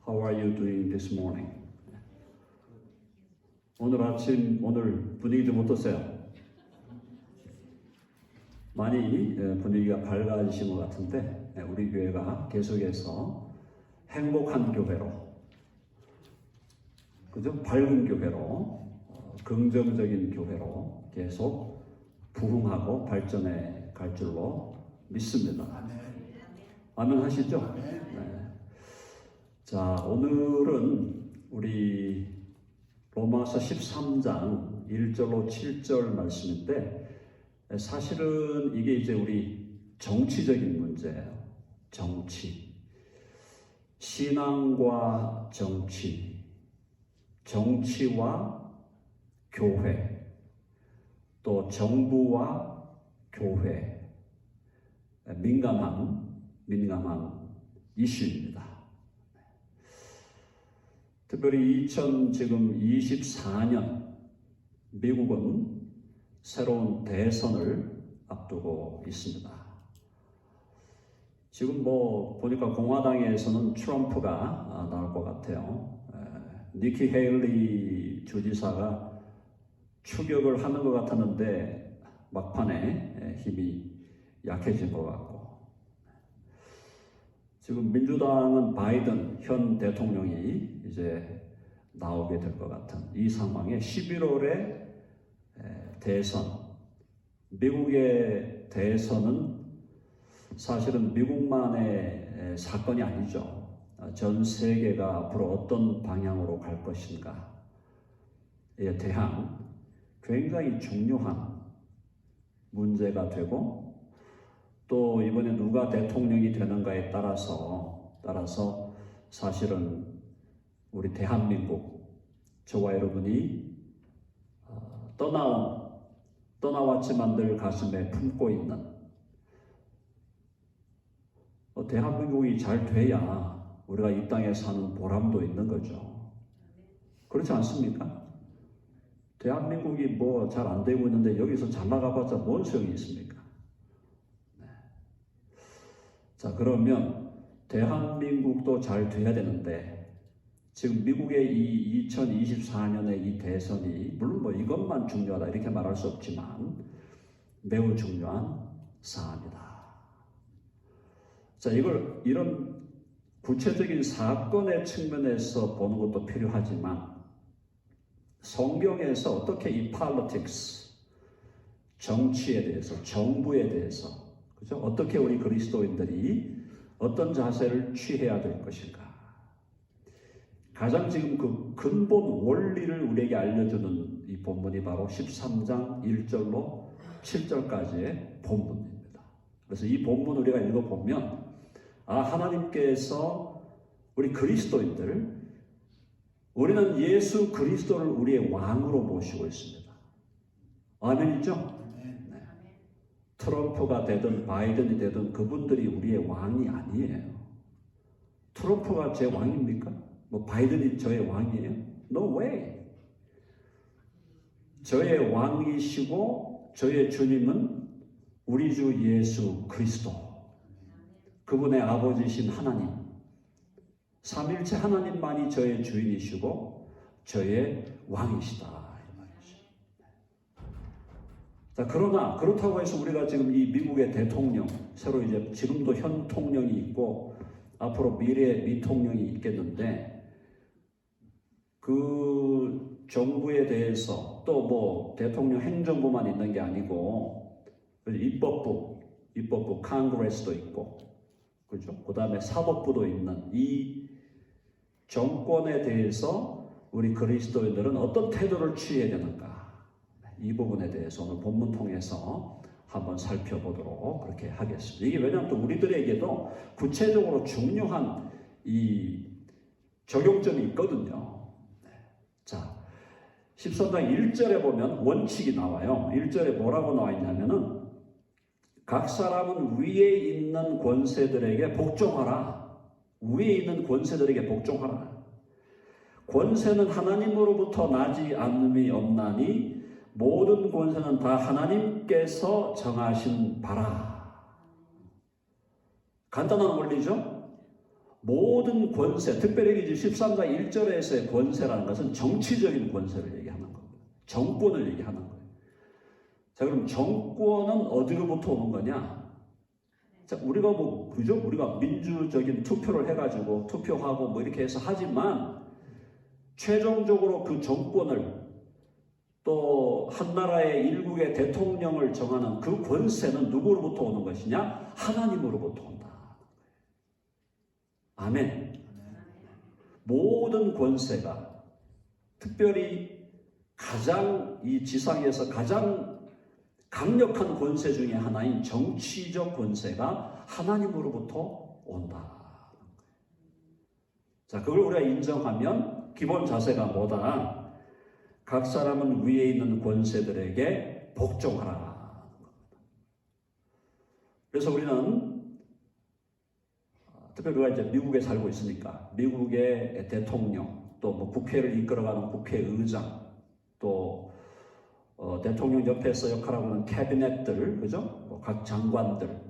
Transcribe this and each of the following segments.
How are you doing this morning? 오늘 아침, 오늘 분위기 좀 어떠세요? 많이 분위기가 밝아지신 것 같은데 우리 교회가 계속해서 행복한 교회로, 그죠? 밝은 교회로, 긍정적인 교회로 계속 부흥하고 발전해 갈 줄로 믿습니다. 아멘 하시죠? 네. 자, 오늘은 우리 로마서 13장 1절로 7절 말씀인데 사실은 이게 이제 우리 정치적인 문제예요. 정치. 신앙과 정치. 정치와 교회. 또 정부와 교회. 민감한 이슈입니다. 특별히 2024년 미국은 새로운 대선을 앞두고 있습니다. 지금 보니까 공화당에서는 트럼프가 나올 것 같아요. 니키 헤일리 주지사가 추격을 하는 것 같았는데 막판에 힘이 약해진 것 같고, 지금 민주당은 바이든 현 대통령이 이제 나오게 될 것 같은 이 상황에 11월에 대선, 미국의 대선은 사실은 미국만의 사건이 아니죠. 전 세계가 앞으로 어떤 방향으로 갈 것인가에 대한 굉장히 중요한 문제가 되고, 또 이번에 누가 대통령이 되는가에 따라서 사실은 우리 대한민국, 저와 여러분이 떠나왔지만 늘 가슴에 품고 있는 대한민국이 잘 돼야 우리가 이 땅에 사는 보람도 있는 거죠. 그렇지 않습니까? 대한민국이 잘 안 되고 있는데 여기서 잘 나가봤자 뭔 소용이 있습니까? 자, 그러면 대한민국도 잘 돼야 되는데 지금 미국의 이 2024년의 이 대선이 물론 이것만 중요하다 이렇게 말할 수 없지만 매우 중요한 사안이다. 자, 이런 구체적인 사건의 측면에서 보는 것도 필요하지만 성경에서 어떻게 이 politics, 정치에 대해서, 정부에 대해서, 그죠? 어떻게 우리 그리스도인들이 어떤 자세를 취해야 될 것인가? 가장 지금 그 근본 원리를 우리에게 알려주는 이 본문이 바로 13장 1절로 7절까지의 본문입니다. 그래서 이 본문 우리가 읽어보면 하나님께서 우리 그리스도인들, 우리는 예수 그리스도를 우리의 왕으로 모시고 있습니다. 아멘이죠? 트럼프가 되든 바이든이 되든 그분들이 우리의 왕이 아니에요. 트럼프가 제 왕입니까? 바이든이 저의 왕이에요? No way. 저의 왕이시고 저의 주님은 우리 주 예수 그리스도, 그분의 아버지신 하나님, 삼일체 하나님만이 저의 주인이시고 저의 왕이시다. 자, 그러나 그렇다고 해서 우리가 지금 이 미국의 대통령, 새로 이제 지금도 현 통령이 있고 앞으로 미래 미통령이 있겠는데 그 정부에 대해서 또 대통령 행정부만 있는 게 아니고 입법부 컨그레스도 있고, 그죠? 그다음에 사법부도 있는 이 정권에 대해서 우리 그리스도인들은 어떤 태도를 취해야 되는가? 이 부분에 대해서 오늘 본문 통해서 한번 살펴보도록 그렇게 하겠습니다. 이게 왜냐하면 또 우리들에게도 구체적으로 중요한 이 적용점이 있거든요. 자, 13장 1절에 보면 원칙이 나와요. 1절에 뭐라고 나와 있냐면은 각 사람은 위에 있는 권세들에게 복종하라. 위에 있는 권세들에게 복종하라. 권세는 하나님으로부터 나지 않음이 없나니 모든 권세는 다 하나님께서 정하신 바라. 간단한 원리죠? 모든 권세, 특별히 이제 13장 1절에서의 권세라는 것은 정치적인 권세를 얘기하는 겁니다. 정권을 얘기하는 거예요. 자, 그럼 정권은 어디로부터 오는 거냐? 자, 우리가 그죠? 우리가 민주적인 투표를 해가지고 투표하고 뭐 이렇게 해서 하지만 최종적으로 그 정권을 또 한 나라의 일국의 대통령을 정하는 그 권세는 누구로부터 오는 것이냐? 하나님으로부터 온다. 아멘. 모든 권세가 특별히 가장 이 지상에서 가장 강력한 권세 중에 하나인 정치적 권세가 하나님으로부터 온다. 자, 그걸 우리가 인정하면 기본 자세가 뭐다? 각 사람은 위에 있는 권세들에게 복종하라. 그래서 우리는 특별히 우리가 이제 미국에 살고 있으니까 미국의 대통령, 또 뭐 국회를 이끌어가는 국회의장, 또 대통령 옆에서 역할하고 있는 캐비넷들, 그죠? 뭐 각 장관들,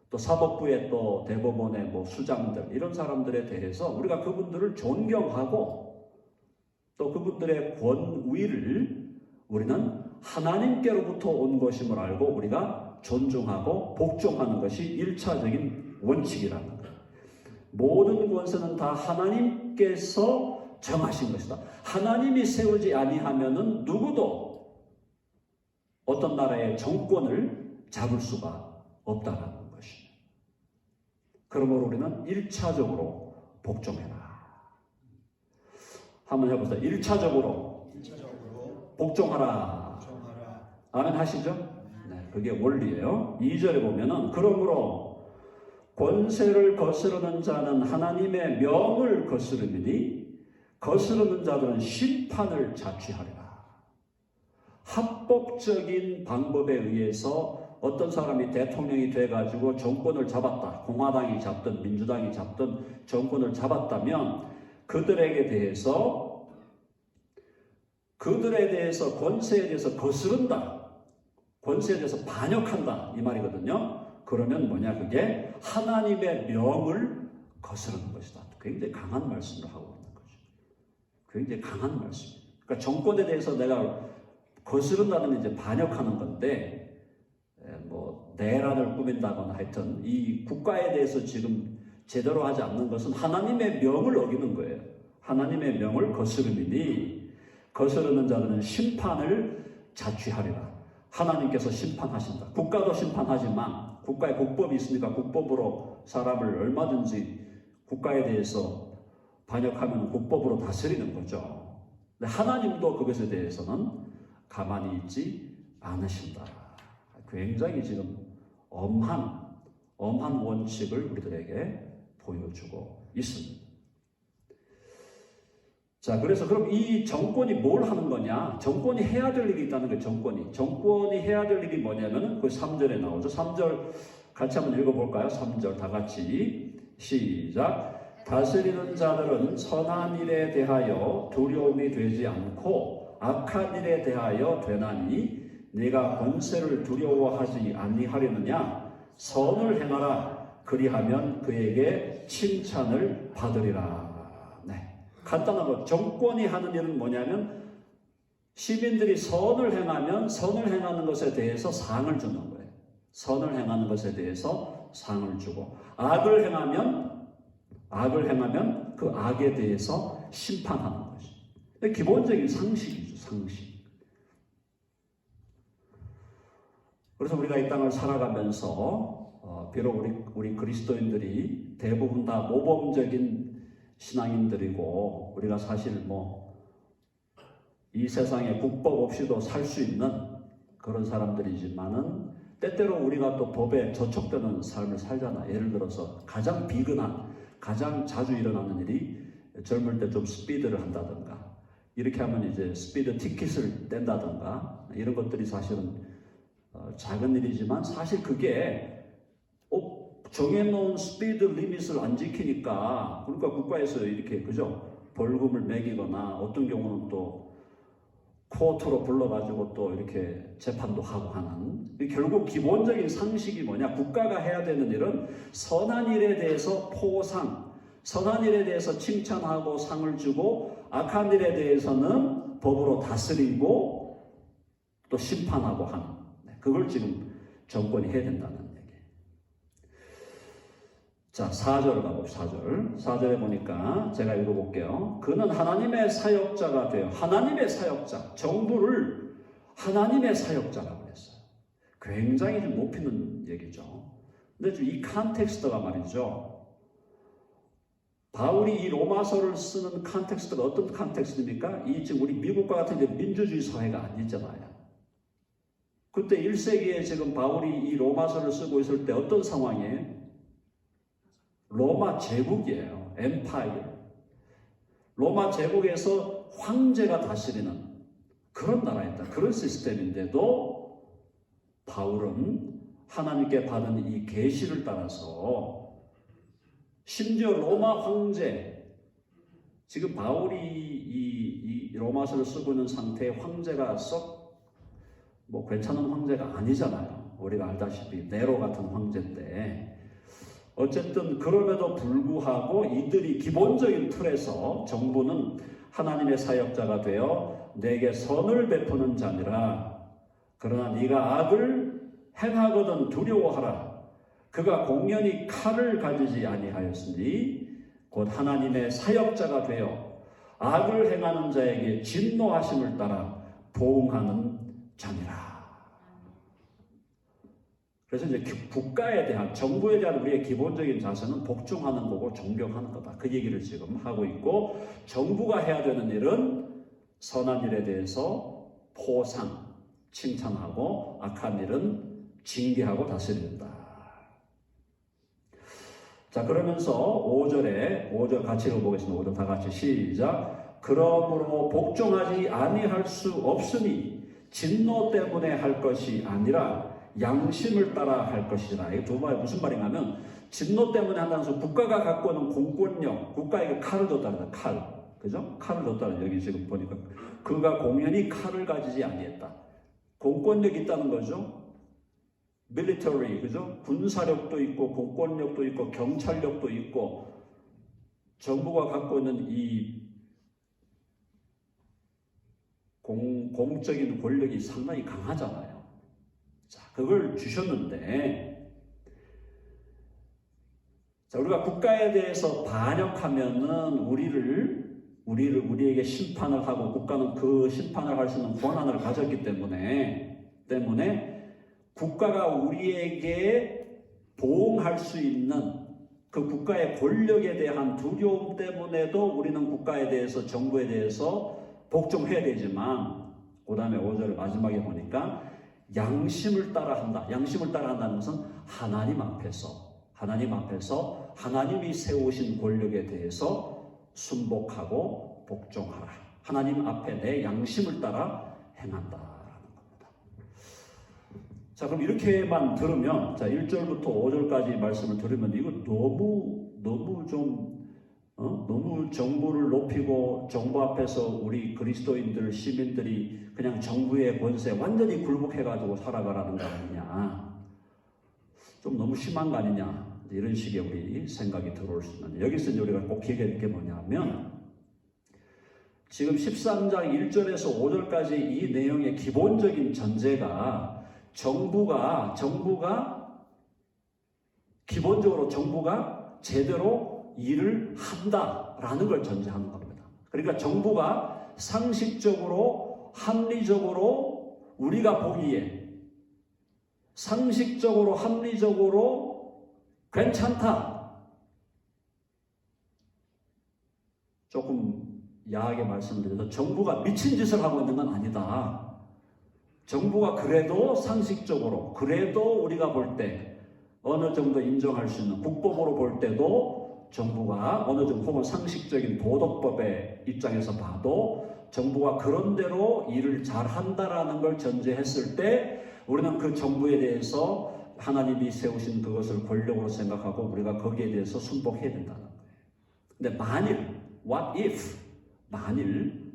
또 사법부의 또 대법원의 뭐 수장들, 이런 사람들에 대해서 우리가 그분들을 존경하고 또 그분들의 권위를 우리는 하나님께로부터 온 것임을 알고 우리가 존중하고 복종하는 것이 1차적인 원칙이라는 거예요. 모든 권세는 다 하나님께서 정하신 것이다. 하나님이 세우지 아니하면은 누구도 어떤 나라의 정권을 잡을 수가 없다라는 것이에요. 그러므로 우리는 1차적으로 복종해라. 한번 해보세요. 1차적으로 복종하라. 아멘 하시죠? 네, 그게 원리예요. 2절에 보면은 그러므로 권세를 거스르는 자는 하나님의 명을 거스르미니 거스르는 자들은 심판을 자취하리라. 합법적인 방법에 의해서 어떤 사람이 대통령이 돼가지고 정권을 잡았다. 공화당이 잡든 민주당이 잡든 정권을 잡았다면 그들에 대해서 권세에 대해서 거스른다. 권세에 대해서 반역한다. 이 말이거든요. 그러면 뭐냐? 그게 하나님의 명을 거스르는 것이다. 굉장히 강한 말씀을 하고 있는 거죠. 굉장히 강한 말씀이에요. 그러니까 정권에 대해서 내가 거스른다는 이제 반역하는 건데, 뭐 내란을 꾸민다거나 하여튼 이 국가에 대해서 지금 제대로 하지 않는 것은 하나님의 명을 어기는 거예요. 하나님의 명을 거스르미니 거스르는 자들은 심판을 자취하리라. 하나님께서 심판하신다. 국가도 심판하지만 국가에 국법이 있으니까 국법으로 사람을 얼마든지 국가에 대해서 반역하면 국법으로 다스리는 거죠. 근데 하나님도 그것에 대해서는 가만히 있지 않으신다. 굉장히 지금 엄한 원칙을 우리들에게 보여주고 있습니다. 자, 그래서 그럼 이 정권이 뭘 하는 거냐? 정권이 해야 될 일이 있다는 거예요. 정권이 해야 될 일이 뭐냐면은 그 3절에 나오죠. 3절 같이 한번 읽어볼까요? 3절 다 같이 시작. 다스리는 자들은 선한 일에 대하여 두려움이 되지 않고 악한 일에 대하여 되나니 네가 권세를 두려워하지 아니하려느냐? 선을 행하라. 그리하면 그에게 칭찬을 받으리라. 네. 간단한 거. 정권이 하는 일은 뭐냐면 시민들이 선을 행하면 선을 행하는 것에 대해서 상을 주는 거예요. 선을 행하는 것에 대해서 상을 주고 악을 행하면 그 악에 대해서 심판하는 것이. 기본적인 상식이죠. 상식. 그래서 우리가 이 땅을 살아가면서 비록 우리 그리스도인들이 대부분 다 모범적인 신앙인들이고 우리가 사실 이 세상에 국법 없이도 살 수 있는 그런 사람들이지만은 때때로 우리가 또 법에 저촉되는 삶을 살잖아. 예를 들어서 가장 비근한, 가장 자주 일어나는 일이 젊을 때 좀 스피드를 한다든가 이렇게 하면 이제 스피드 티켓을 뗀다든가 이런 것들이 사실은 작은 일이지만 사실 그게 정해놓은 스피드 리밋을 안 지키니까 그러니까 국가에서 이렇게 그죠 벌금을 매기거나 어떤 경우는 또 코트로 불러가지고 또 이렇게 재판도 하고 하는 결국 기본적인 상식이 뭐냐 국가가 해야 되는 일은 선한 일에 대해서 포상 선한 일에 대해서 칭찬하고 상을 주고 악한 일에 대해서는 법으로 다스리고 또 심판하고 하는, 그걸 지금 정권이 해야 된다는 얘기. 자, 4절 가봅시다. 4절에 보니까 제가 읽어볼게요. 그는 하나님의 사역자가 되어, 하나님의 사역자, 정부를 하나님의 사역자라고 했어요. 굉장히 좀 높이는 얘기죠. 근데 지금 이 컨텍스트가 말이죠. 바울이 이 로마서를 쓰는 컨텍스트가 어떤 컨텍스트입니까? 이 지금 우리 미국과 같은 이제 민주주의 사회가 아니잖아요. 그때 1세기에 지금 바울이 이 로마서를 쓰고 있을 때 어떤 상황이에요? 로마 제국이에요. 엠파이어. 로마 제국에서 황제가 다스리는 그런 나라였다. 그런 시스템인데도 바울은 하나님께 받은 이 계시를 따라서 심지어 로마 황제, 지금 바울이 이 로마서를 쓰고 있는 상태의 황제가 썩 뭐 괜찮은 황제가 아니잖아요. 우리가 알다시피 네로 같은 황제인데, 어쨌든 그럼에도 불구하고 이들이 기본적인 틀에서 정부는 하나님의 사역자가 되어 내게 선을 베푸는 자니라. 그러나 네가 악을 행하거든 두려워하라. 그가 공연히 칼을 가지지 아니하였으니 곧 하나님의 사역자가 되어 악을 행하는 자에게 진노하심을 따라 보응하는 자니라. 그래서 이제 국가에 대한, 정부에 대한 우리의 기본적인 자세는 복종하는 거고 존경하는 거다. 그 얘기를 지금 하고 있고, 정부가 해야 되는 일은 선한 일에 대해서 포상, 칭찬하고 악한 일은 징계하고 다스린다. 자, 그러면서 5절 같이 읽어보겠습니다. 5절 다 같이 시작. 그러므로 복종하지 아니할 수 없으니 진노 때문에 할 것이 아니라 양심을 따라 할 것이라. 이게 두 말이 무슨 말인가 하면, 진노 때문에 한다는 것은 국가가 갖고 있는 공권력, 국가에게 칼을 줬다는 칼. 그죠? 칼을 줬다는, 여기 지금 보니까 그가 공연히 칼을 가지지 아니했다. 공권력이 있다는 거죠. 밀리터리, 그죠? 군사력도 있고 공권력도 있고 경찰력도 있고, 정부가 갖고 있는 이 공적인 권력이 상당히 강하잖아요. 자, 그걸 주셨는데, 자, 우리가 국가에 대해서 반역하면은 우리에게 심판을 하고, 국가는 그 심판을 할 수 있는 권한을 가졌기 때문에 국가가 우리에게 보응할 수 있는 그 국가의 권력에 대한 두려움 때문에도 우리는 국가에 대해서, 정부에 대해서 복종해야 되지만, 그 다음에 5절 마지막에 보니까 양심을 따라한다. 양심을 따라한다는 것은 하나님 앞에서 하나님이 세우신 권력에 대해서 순복하고 복종하라. 하나님 앞에 내 양심을 따라 행한다라는 겁니다. 자, 그럼 이렇게만 들으면, 자, 1절부터 5절까지 말씀을 들으면 이거 너무 정부를 높이고 정부 앞에서 우리 그리스도인들, 시민들이 그냥 정부의 권세에 완전히 굴복해가지고 살아가라는 거 아니냐, 좀 너무 심한 거 아니냐, 이런 식의 우리 생각이 들어올 수 있는데, 여기서 우리가 꼭 기억해야 게 뭐냐면, 지금 13장 1절에서 5절까지 이 내용의 기본적인 전제가 기본적으로 정부가 제대로 일을 한다라는 걸 전제하는 겁니다. 그러니까 정부가 상식적으로, 합리적으로, 우리가 보기에 상식적으로, 합리적으로 괜찮다. 조금 야하게 말씀드려서 정부가 미친 짓을 하고 있는 건 아니다. 정부가 그래도 상식적으로, 그래도 우리가 볼 때 어느 정도 인정할 수 있는, 국법으로 볼 때도 정부가 어느 정도, 혹은 상식적인 도덕법의 입장에서 봐도 정부가 그런대로 일을 잘한다라는 걸 전제했을 때, 우리는 그 정부에 대해서 하나님이 세우신 그것을 권력으로 생각하고 우리가 거기에 대해서 순복해야 된다는 거예요. 근데 만일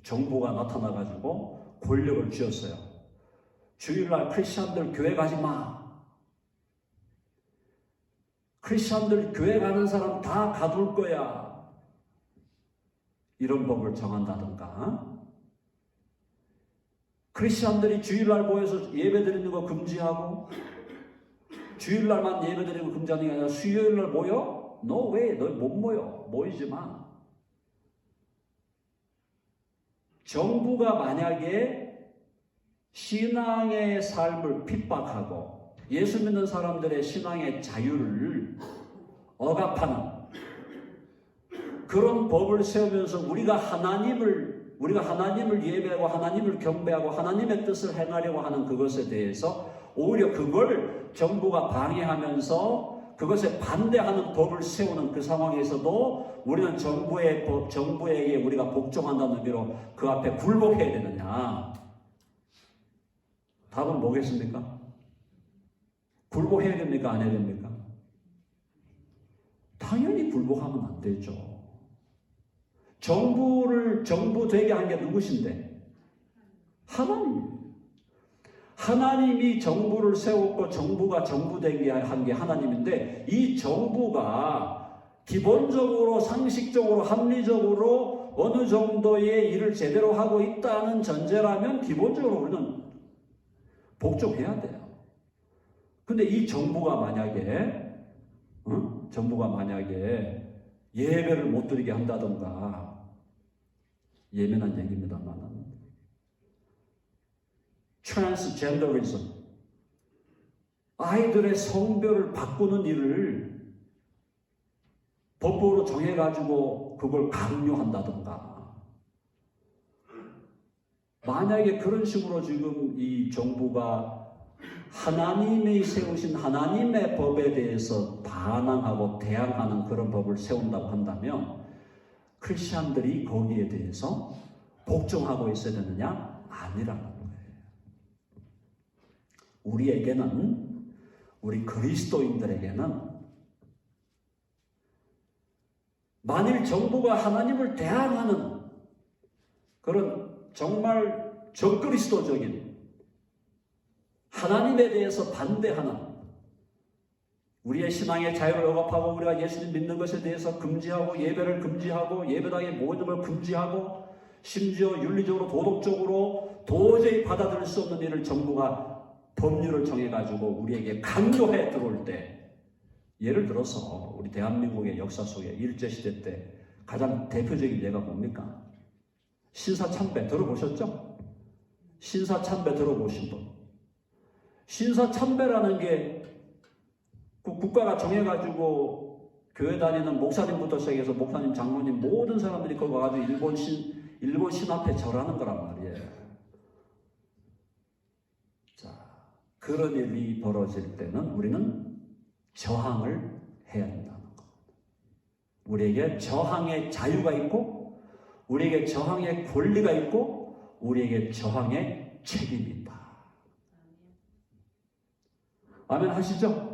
정부가 나타나가지고 권력을 쥐었어요. 주일날 크리스천들 교회 가지 마. 크리스천들 교회 가는 사람 다 가둘 거야. 이런 법을 정한다든가, 크리스천들이 주일날 모여서 예배드리는 거 금지하고, 주일날만 예배드리는 거 금지하는 게 아니라 수요일날 모여? No way, 너 못 모여. 모이지 마. 정부가 만약에 신앙의 삶을 핍박하고 예수 믿는 사람들의 신앙의 자유를 억압하는 그런 법을 세우면서 우리가 하나님을 예배하고 하나님을 경배하고 하나님의 뜻을 행하려고 하는 그것에 대해서 오히려 그걸 정부가 방해하면서 그것에 반대하는 법을 세우는 그 상황에서도 우리는 정부에게 우리가 복종한다는 의미로 그 앞에 굴복해야 되느냐? 답은 뭐겠습니까? 굴복해야 됩니까? 안 해야 됩니까? 당연히 굴복하면 안 되죠. 정부 되게 한 게 누구신데? 하나님. 하나님이 정부를 세웠고 정부가 정부 되게 한 게 하나님인데, 이 정부가 기본적으로 상식적으로 합리적으로 어느 정도의 일을 제대로 하고 있다는 전제라면 기본적으로 우리는 복종해야 돼요. 근데 이 정부가 만약에 예배를 못 드리게 한다던가, 예민한 얘기입니다만, 트랜스젠더리즘, 아이들의 성별을 바꾸는 일을 법으로 정해가지고 그걸 강요한다던가, 만약에 그런 식으로 지금 이 정부가 하나님이 세우신 하나님의 법에 대해서 반항하고 대항하는 그런 법을 세운다고 한다면 크리스천들이 거기에 대해서 복종하고 있어야 되느냐? 아니라는 거예요. 우리 그리스도인들에게는 만일 정부가 하나님을 대항하는 그런 정말 적그리스도적인 하나님에 대해서 반대하는, 우리의 신앙의 자유를 억압하고 우리가 예수님 믿는 것에 대해서 금지하고 예배를 금지하고 예배당의 모든 걸 금지하고 심지어 윤리적으로 도덕적으로 도저히 받아들일 수 없는 일을 정부가 법률을 정해가지고 우리에게 강요해 들어올 때, 예를 들어서 우리 대한민국의 역사 속에 일제시대 때 가장 대표적인 예가 뭡니까? 신사참배 들어보셨죠? 신사참배 들어보신 분. 신사참배라는 게 국가가 정해가지고 교회 다니는 목사님부터 시작해서 목사님, 장로님 모든 사람들이 거기 와가지고 일본 신 앞에 절하는 거란 말이에요. 자, 그런 일이 벌어질 때는 우리는 저항을 해야 한다는 것. 우리에게 저항의 자유가 있고, 우리에게 저항의 권리가 있고, 우리에게 저항의 책임이 있다. 아멘 하시죠?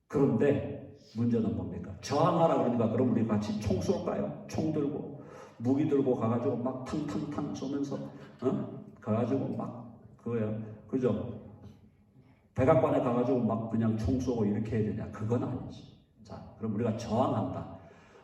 그런데 문제는 뭡니까? 저항하라 그러니까 그럼 우리 같이 총 쏠까요? 총 들고 무기 들고 가가지고 막 탕탕탕 쏘면서 가가지고 막 그거야, 그죠? 백악관에 가가지고 막 그냥 총 쏘고 이렇게 해야 되냐? 그건 아니지. 자, 그럼 우리가 저항한다.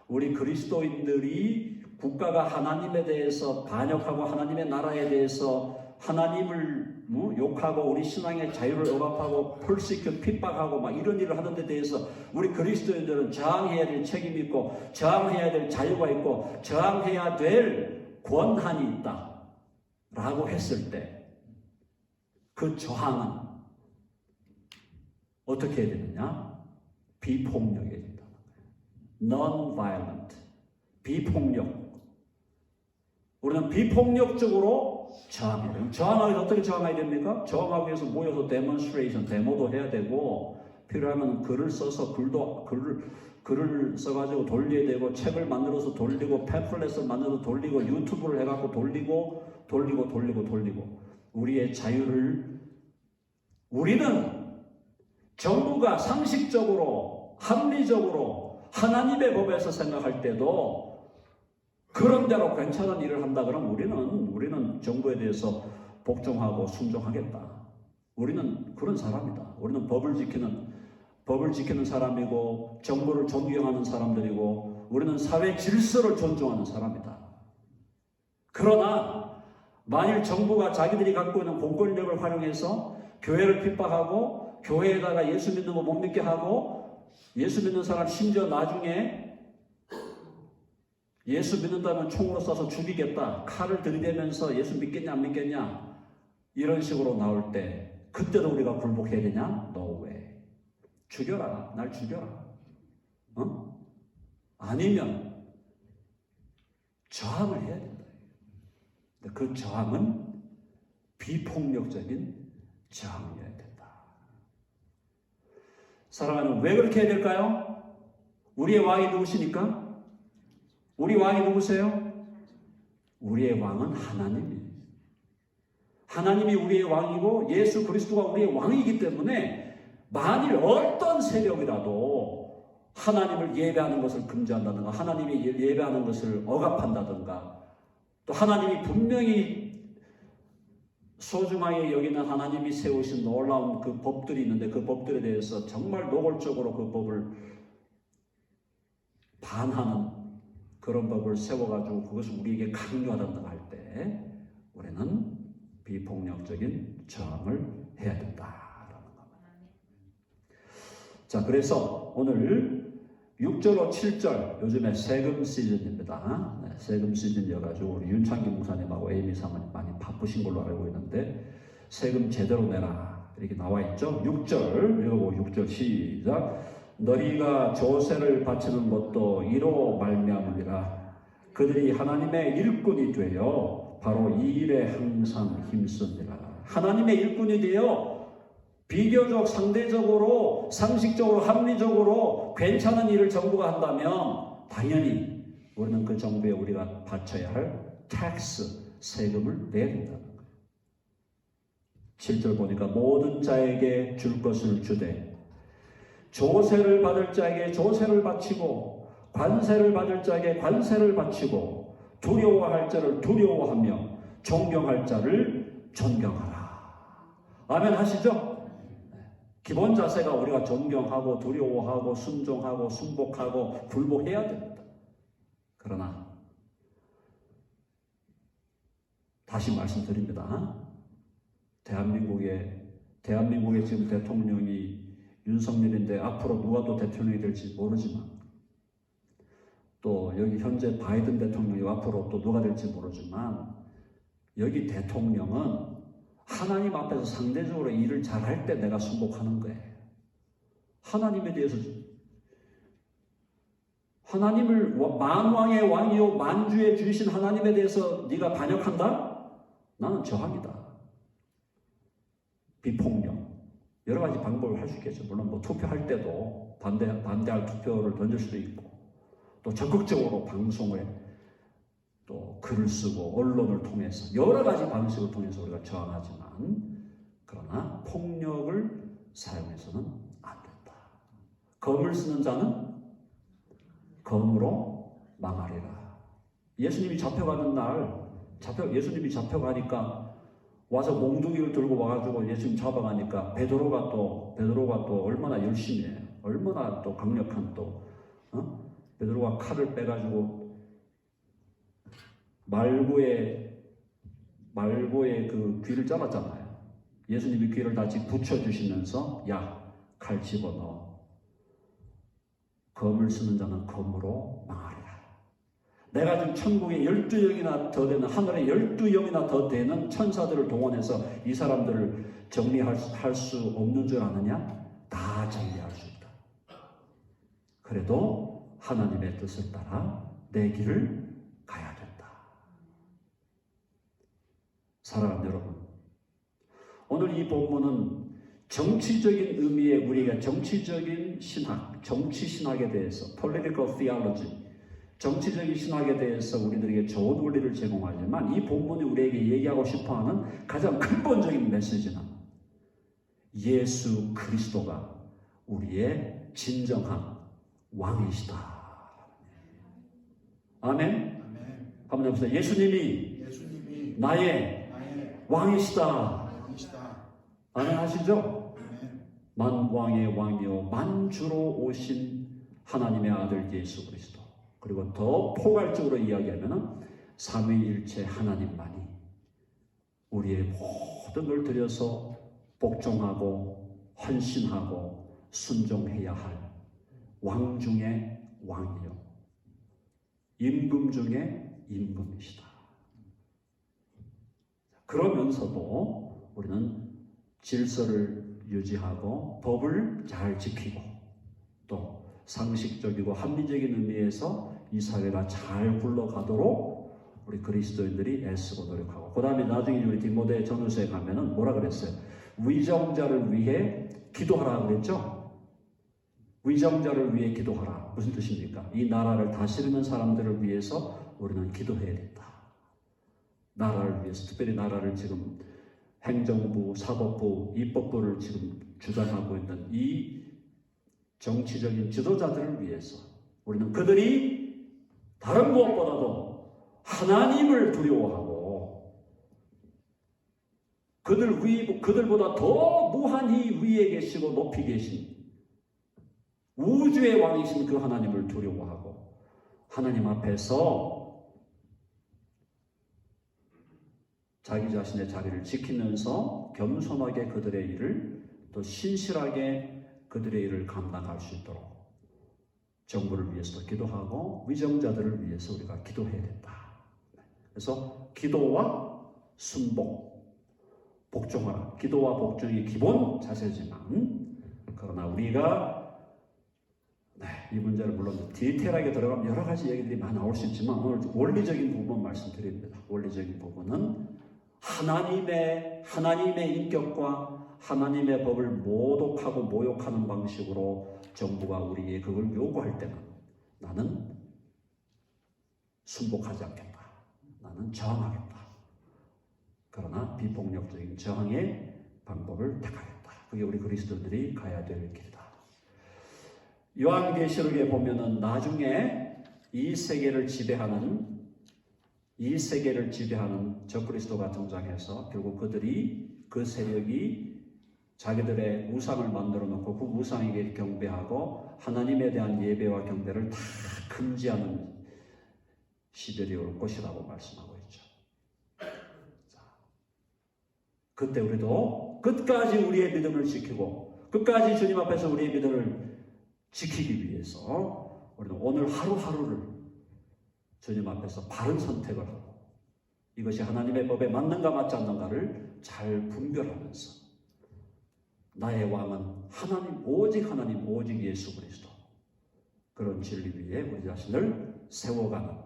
우리 그리스도인들이 국가가 하나님에 대해서 반역하고 하나님의 나라에 대해서 하나님을 욕하고 우리 신앙의 자유를 억압하고 펄시큐 핍박하고 막 이런 일을 하는 데 대해서 우리 그리스도인들은 저항해야 될 책임이 있고 저항해야 될 자유가 있고 저항해야 될 권한이 있다 라고 했을 때 그 저항은 어떻게 해야 되느냐? 비폭력이 된다는 거예요. Non-violent, 비폭력. 우리는 비폭력적으로 저항해야 돼요. 저항하기 위해서 어떻게 저항해야 됩니까? 저항하기 위해서 모여서 데몬스트레이션, 데모도 해야 되고, 필요하면 글을 써서 글을 써가지고 돌려야 되고, 책을 만들어서 돌리고, 팸플렛을 만들어서 돌리고, 유튜브를 해갖고 돌리고, 우리의 자유를, 우리는 정부가 상식적으로, 합리적으로, 하나님의 법에서 생각할 때도 그런 대로 괜찮은 일을 한다 그러면 우리는 정부에 대해서 복종하고 순종하겠다. 우리는 그런 사람이다. 우리는 법을 지키는 법을 지키는 사람이고 정부를 존경하는 사람들이고 우리는 사회 질서를 존중하는 사람이다. 그러나 만일 정부가 자기들이 갖고 있는 공권력을 활용해서 교회를 핍박하고 교회에다가 예수 믿는 거 못 믿게 하고 예수 믿는 사람 심지어 나중에 예수 믿는다면 총으로 쏴서 죽이겠다. 칼을 들이대면서 예수 믿겠냐 안 믿겠냐 이런 식으로 나올 때 그때도 우리가 굴복해야 되냐? No way. 죽여라. 날 죽여라. 아니면 저항을 해야 된다. 그 저항은 비폭력적인 저항이어야 된다. 사랑하는, 왜 그렇게 해야 될까요? 우리의 왕이 누구시니까? 우리 왕이 누구세요? 우리의 왕은 하나님이에요. 하나님이 우리의 왕이고 예수 그리스도가 우리의 왕이기 때문에 만일 어떤 세력이라도 하나님을 예배하는 것을 금지한다든가 하나님이 예배하는 것을 억압한다든가 또 하나님이 분명히 소중하게 여기는 하나님이 세우신 놀라운 그 법들이 있는데 그 법들에 대해서 정말 노골적으로 그 법을 반하는 그런 법을 세워가지고 그것을 우리에게 강요하던가 할 때 우리는 비폭력적인 저항을 해야 된다라는 겁니다. 자, 그래서 오늘 6절로 7절 요즘에 세금 시즌입니다. 네, 세금 시즌이어가지고 우리 윤창기 목사님하고 에이미 사모님 많이 바쁘신 걸로 알고 있는데 세금 제대로 내라 이렇게 나와 있죠. 6절 읽어보고 6절 시작. 너희가 조세를 바치는 것도 이로 말미암으리라. 그들이 하나님의 일꾼이 되어 바로 이 일에 항상 힘쓰니라. 하나님의 일꾼이 되어 비교적 상대적으로 상식적으로 합리적으로 괜찮은 일을 정부가 한다면 당연히 우리는 그 정부에 우리가 바쳐야 할 텍스 세금을 내야 된다는 거예요. 7절 보니까 모든 자에게 줄 것을 주되 조세를 받을 자에게 조세를 바치고 관세를 받을 자에게 관세를 바치고 두려워할 자를 두려워하며 존경할 자를 존경하라. 아멘 하시죠? 기본 자세가 우리가 존경하고 두려워하고 순종하고 순복하고 굴복해야 됩니다. 그러나 다시 말씀드립니다. 대한민국의 지금 대통령이 윤석열인데 앞으로 누가 또 대통령이 될지 모르지만 또 여기 현재 바이든 대통령이 앞으로 또 누가 될지 모르지만 여기 대통령은 하나님 앞에서 상대적으로 일을 잘할 때 내가 순복하는 거예요. 하나님에 대해서 하나님을 만왕의 왕이요 만주의 주이신 하나님에 대해서 네가 반역한다? 나는 저항이다. 비폭력 여러 가지 방법을 할 수 있겠죠. 물론 뭐 투표할 때도 반대할 투표를 던질 수도 있고 또 적극적으로 방송에 또 글을 쓰고 언론을 통해서 여러 가지 방식을 통해서 우리가 저항하지만 그러나 폭력을 사용해서는 안 된다. 검을 쓰는 자는 검으로 망하리라. 예수님이 잡혀가는 날 예수님이 잡혀가니까 와서 몽둥이를 들고 와가지고 예수님 잡아가니까 베드로가 또 얼마나 열심히 해요. 얼마나 또 강력한 베드로가 칼을 빼가지고 말고의 그 귀를 잘랐잖아요. 예수님이 귀를 다시 붙여주시면서 야, 칼 집어넣어. 검을 쓰는 자는 검으로 망하리라. 내가 지금 천국에 12영이나 더 되는 하늘에 12영이나 더 되는 천사들을 동원해서 이 사람들을 정리할 수 없는 줄 아느냐? 다 정리할 수 있다. 그래도 하나님의 뜻을 따라 내 길을 가야 된다. 사랑하는 여러분, 오늘 이 본문은 정치적인 의미의 우리가 정치적인 신학, 정치 신학에 대해서 political theology, 정치적인 신학에 대해서 우리들에게 좋은 원리를 제공하지만 이 본문이 우리에게 얘기하고 싶어하는 가장 근본적인 메시지는 예수 그리스도가 우리의 진정한 왕이시다. 아멘? 한번 해보세요. 예수님이 나의 왕이시다. 아멘 하시죠? 만왕의 왕이요 만주로 오신 하나님의 아들 예수 그리스도, 그리고 더 포괄적으로 이야기하면 삼위일체 하나님만이 우리의 모든 걸 들여서 복종하고 헌신하고 순종해야 할 왕 중의 왕이요 임금 중의 임금이시다. 그러면서도 우리는 질서를 유지하고 법을 잘 지키고 또 상식적이고 합리적인 의미에서 이 사회가 잘 굴러가도록 우리 그리스도인들이 애쓰고 노력하고, 그 다음에 나중에 우리 디모데 전후서에 가면은 뭐라 그랬어요? 위정자를 위해 기도하라 그랬죠? 위정자를 위해 기도하라. 무슨 뜻입니까? 이 나라를 다스리는 사람들을 위해서 우리는 기도해야 된다. 나라를 위해서, 특별히 나라를 지금 행정부, 사법부, 입법부를 지금 주장하고 있는 이 정치적인 지도자들을 위해서 우리는 그들이 다른 무엇보다도 하나님을 두려워하고 그들보다 더 무한히 위에 계시고 높이 계신 우주의 왕이신 그 하나님을 두려워하고 하나님 앞에서 자기 자신의 자리를 지키면서 겸손하게 그들의 일을 또 신실하게 그들의 일을 감당할 수 있도록 정부를 위해서도 기도하고 위정자들을 위해서 우리가 기도해야 된다. 그래서 기도와 순복, 복종하라. 기도와 복종이 기본 자세지만 그러나 우리가 이 문제를 물론 디테일하게 들어가면 여러 가지 얘기들이 많이 나올 수 있지만 오늘 원리적인 부분 말씀드립니다. 원리적인 부분은 하나님의 인격과 하나님의 법을 모독하고 모욕하는 방식으로 정부가 우리에게 그걸 요구할 때는 나는 순복하지 않겠다. 나는 저항하겠다. 그러나 비폭력적인 저항의 방법을 택하겠다. 그게 우리 그리스도인들이 가야 될 길이다. 요한계시록에 보면은 나중에 이 세계를 지배하는 적그리스도가 등장해서 결국 그 세력이 자기들의 우상을 만들어 놓고 그 우상에게 경배하고 하나님에 대한 예배와 경배를 다 금지하는 시절이 올 것이라고 말씀하고 있죠. 자, 그때 우리도 끝까지 우리의 믿음을 지키고 끝까지 주님 앞에서 우리의 믿음을 지키기 위해서 우리는 오늘 하루하루를 주님 앞에서 바른 선택을 하고 이것이 하나님의 법에 맞는가 맞지 않는가를 잘 분별하면서 나의 왕은 오직 하나님, 오직 예수 그리스도, 그런 진리 위에 우리 자신을 세워가는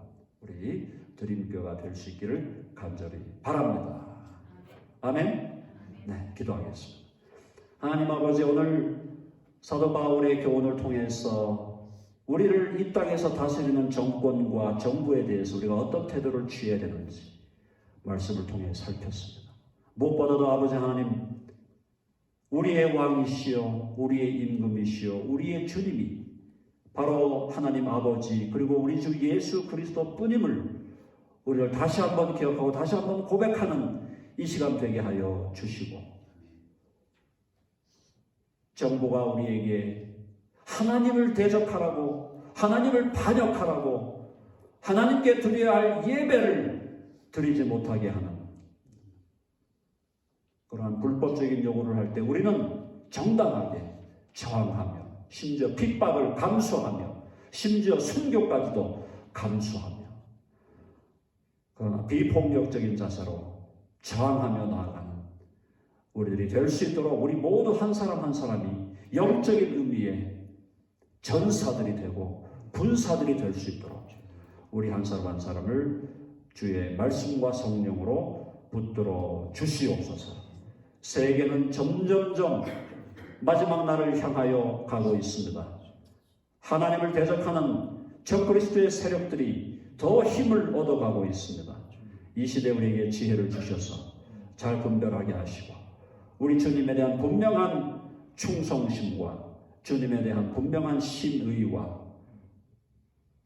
우리 드림교가 될 수 있기를 간절히 바랍니다. 아멘. 네, 기도하겠습니다. 하나님 아버지, 오늘 사도 바울의 교훈을 통해서 우리를 이 땅에서 다스리는 정권과 정부에 대해서 우리가 어떤 태도를 취해야 되는지 말씀을 통해 살폈습니다. 무엇보다도 아버지 하나님, 우리의 왕이시여, 우리의 임금이시여, 우리의 주님이 바로 하나님 아버지 그리고 우리 주 예수 그리스도 뿐임을 우리를 다시 한번 기억하고 다시 한번 고백하는 이 시간 되게 하여 주시고, 정부가 우리에게 하나님을 대적하라고, 하나님을 반역하라고, 하나님께 드려야 할 예배를 드리지 못하게 하는 그러한 불법적인 요구를 할 때 우리는 정당하게 저항하며 심지어 핍박을 감수하며 심지어 순교까지도 감수하며 그러나 비폭력적인 자세로 저항하며 나아가는 우리들이 될 수 있도록 우리 모두 한 사람 한 사람이 영적인 의미의 전사들이 되고 군사들이 될 수 있도록 우리 한 사람 한 사람을 주의 말씀과 성령으로 붙들어 주시옵소서. 세계는 점점점 마지막 날을 향하여 가고 있습니다. 하나님을 대적하는 적그리스도의 세력들이 더 힘을 얻어가고 있습니다. 이 시대 우리에게 지혜를 주셔서 잘 분별하게 하시고 우리 주님에 대한 분명한 충성심과 주님에 대한 분명한 신의와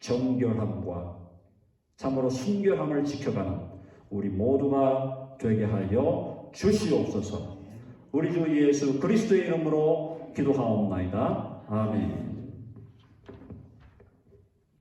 정결함과 참으로 순결함을 지켜가는 우리 모두가 되게 하여 주시옵소서. 우리 주 예수 그리스도의 이름으로 기도하옵나이다. 아멘.